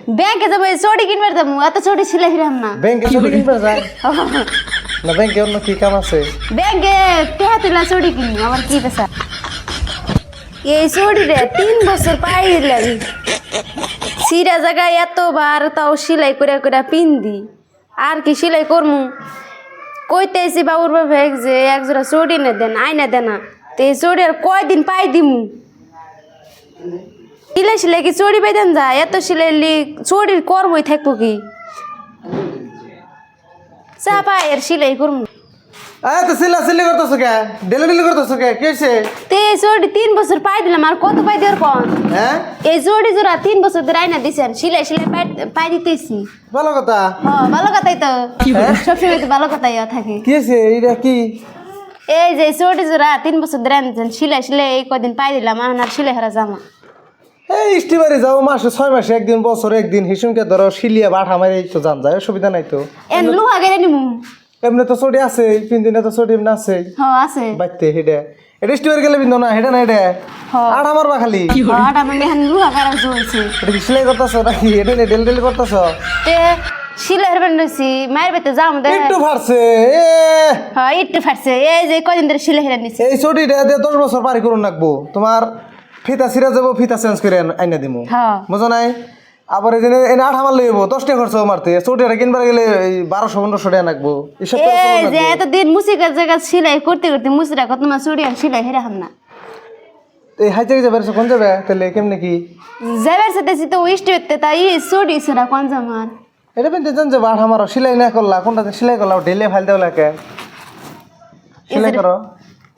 ব্যাংকে যাবো চটি কিনবার যাবো এত চটি ছিলে ফিরাম না ব্যাংকে চটি কিনবে যায় না ব্যাংকে অন্য কি কাম আছে ব্যাংকে টেহা তুলা চটি কিনি আমার কি পেশা এই চটি রে 3 বছর পাই দিলাম সিরা জায়গায় এতবার তাও সেলাই করে করে পিন্দি আর কি সেলাই করমু কইতেছি বাবুর বাবা যে এক জোড়া চটি না দেন আইনা দেনা তো এই চটি আর কয়দিন পাই দিমু সিলাই সিলাই কি চড়ি পাইতেন যা এত সিলাইলি চড়ির কর্মই থাকবো কি চা পায়ের সিলাই করবো তো সিলি করতেছো কে ডেলি করতেছো কে কি হয়েছে তে চড়ি 3 বছর পাই দিলাম আর কত পাই দেওয়ার কন হ্যাঁ এই চড়ি জোড়া 3 বছর ধরে আইনা দিছেন সিলাই সিলাই পাই দিতেছি ভালো কথা হ্যাঁ ভালো কথাই তো সবসময় তো ভালো কথাই থাকে কি হয়েছে এইটা কি এই যে চড়ি জোড়া 3 বছর ধরে আনছেন সিলাই সিলাই এই কদিন পাই দিলাম আর সিলাই হারা জামা এই স্টিমারে যাও মাসে 6 মাসে একদিন বছরে একদিন হিসুমকে ধরো শিলিয়া বাট আমার এই তো জান যায় অসুবিধা নাই তো এন লুহা গেলে নিমু এমনি তো চটি আছে 3 দিনে তো চটি এমনি আছে হ্যাঁ আছে বাইতে হেডে এটা স্টিমারে গেলে বিন্দু না হেডে না হেডে আট আমার বা খালি হ্যাঁ আমি মেহান লুহা গারা জইছে এটা কি সেলাই করতেছো নাকি এটা ডেলি করতেছো তে সিলাই হেরবেন রইছি মায়ের বাড়িতে যাম দে একটু ফারছে হ্যাঁ একটু ফাটছে এই যে কদিন ধরে সিলাই হেরা নিছে এই চটিটা দিয়ে 10 বছর পারি করুন রাখবো তোমার ফিতা ছিঁড়া যাবো ফিতা চেঞ্জ করে আইনা দিমু হ্যাঁ বুঝো নাই আবার এই যে এনে 8 আমার লইব 10 টাকা খরচ মারতে চটিটা কিনবার গেলে 1200-1500 টাকা লাগবো এসব এই যে এতদিন মুসিকার জায়গা সিলাই করতে করতে মুসিরা কত মা চড়ি আর সিলাই হেরা হাম না এই হাইতে যাবে কোন যাবে তাহলে কেমনে কি যাবার সাথে তো ইষ্ট হতে তাই চড়ি সেরা কোন জামার এটা কিন্তু জান যে বাট আমার সেলাই না করলা কোনটা সেলাই করলা ঢেলে ফাইল দেও লাগে সেলাই করো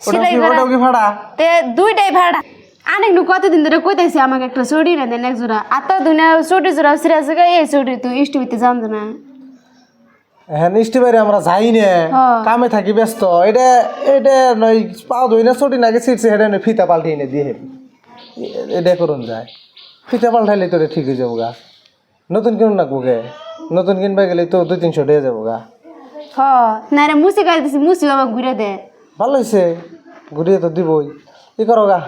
সেলাই ওটা কি ভাড়া তে দুইটাই ভাড়া অনেক নু কতদিন ধরে কইতাছি আমাকে একটা চড়ি না দেন এক জোড়া আর তো দুনা চড়ি জোড়া সিরা জায়গা এই চড়ি তুই ইষ্ট হইতে জান না হ্যাঁ নিষ্টি বাইরে আমরা যাই না কামে থাকি ব্যস্ত এটা এটা নয় পাও ধই না চটি নাকি ছিটছে হেডে ফিতা পাল্টি এনে দিয়ে এটা করুন যায় ফিতা পাল্টাইলে তো ঠিক হয়ে যাবো গা নতুন কিনুন না গে নতুন কিনবা গেলে তো 200-300 টাকা যাবো গা হ না রে মুসি গাই দিছি মুসি বাবা ঘুরে দে ভালো হয়েছে ঘুরিয়ে তো দিবই ই করো গা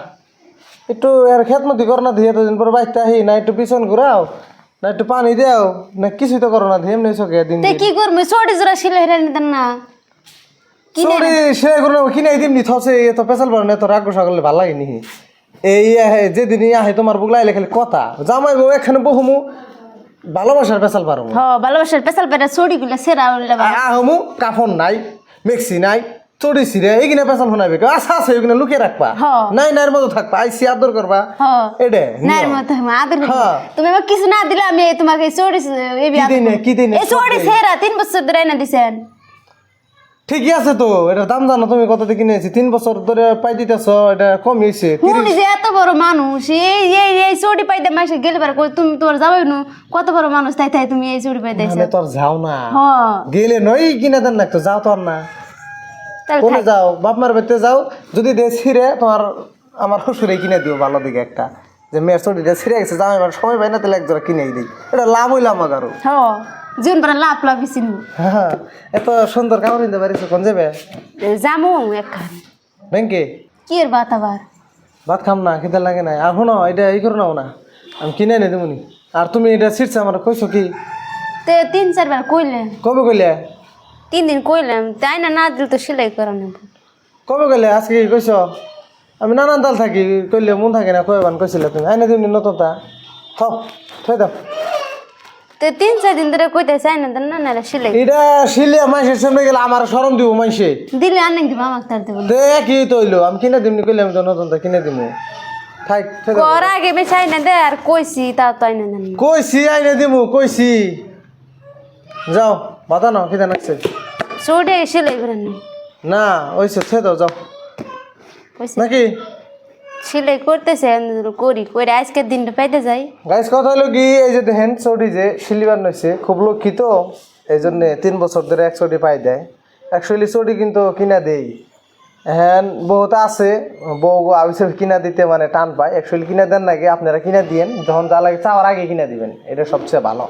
একটু এর খেত মতি করো না দিয়ে দিন পরে বাইতে আহি না একটু পিছন ঘুরাও না একটু পানি দেও না কিছুই তো করো না ধেম নেই চোখে দিন তে কি করব চড়ি জোড়া সিলাই হেরা নিতেন না চড়ি সেলাই করে কিনে দিমনি থসে এত পেছাল পারো না এত রাগ সকালে ভালো লাগেনি এই যেদিনই আহে তোমার বুক লাইলে খালি কথা জামাই বউ এখানে বহুমু ভালোবাসার পেছাল পারো হ ভালোবাসার পেছাল পেটা চড়ি গুলা সেরা উল্টা আহমু কাফন নাই মেক্সি নাই চড়ি ছিঁড়ে এইখানে পেছাল শোনাবে আচ্ছা আছে ওইখানে লুকিয়ে রাখবা নাই নাইর মতো থাকবা আইসি আদর করবা এডে নাইর মতো আদর তুমি আমাকে কিছু না দিলে আমি তোমাকে চড়ি কি দিনে এই চড়ি সেরা 3 বছর ধরে না দিছেন ঠিকই আছে তো এটা দাম জানো তুমি কত দিয়ে কিনেছি 3 বছর ধরে পাই দিতেছ এটা কম হয়েছে তুমি যে এত বড় মানুষ এই এই এই চড়ি পাইতে মাসে গেলে পারে তুমি তোমার যাবে না কত বড় মানুষ তাই তাই তুমি এই চড়ি পাইতে আমি তোর যাও না গেলে নই কিনে দেন না তো যাও তো না কোনে যাও বাপ মার বাড়িতে যাও যদি দে ছিঁড়ে তোমার আমার শ্বশুরে কিনে দিও ভালো দিকে একটা যে মেয়ের চটিটা ছিঁড়ে গেছে যাও এবার সময় পাই না তাহলে এক জোড়া কিনেই দিই এটা লাভ হইলাম আমার আরো জীবন পরে লাভ লাভ বেশি হ্যাঁ এত সুন্দর কামড় নিতে পারিস কোন যাবে যামু একখান ব্যাংকে কি এর বাত আবার ভাত খাম না খেতে লাগে না আর শোনো এটা ই করে নাও না আমি কিনে এনে দেবনি আর তুমি এটা ছিঁড়ছে আমার কইছো কি তে 3-4 বার কইলেন কবে কইলে 3 দিন কইলাম তাই না না দিল তো সেলাই করা নেব কবে কইলে আজকে কি কইছো আমি নানান দাল থাকি কইলে মন থাকে না কয়বান কইছিলে তুমি আইনা দিবনি নতুনটা থাও থই দাও তে 3-4 দিন ধরে কইতে চাই না না না সেলাই এটা সিলিয়া মাইসের সামনে গেলে আমার শরম দিব মাইসে দিলে আনেক দিব আমাকে তার দেব দে কি তইলো আমি কিনে দিমনি কইলে আমি তো নতুনটা কিনে দিমু থাক থই দাও কর আগে বেচাই না দে আর কইছি তা তো আইনা দেন কইছি আইনা দিমু কইছি যাও বাতা নাও কিটা নাকছে চড়ে সেলাই করে না ওইসে থই দাও যাও কইছি নাকি সেলাই করতেছে করি কইরা আজকের দিনটা পাইতে যাই গাইস কথা হলো কি এই যে দেখেন চটি যে সিলিবার নইছে খুব লক্ষ্মী তো এই জন্য 3 বছর ধরে এক চটি পাই দেয় অ্যাকচুয়ালি চটি কিন্তু কিনা দেই হ্যাঁ বহুত আছে বউ আবিসের কিনা দিতে মানে টান পায় অ্যাকচুয়ালি কিনা দেন নাকি আপনারা কিনা দিয়েন যখন যা লাগে চাওয়ার আগে কিনা দিবেন এটা সবচেয়ে ভালো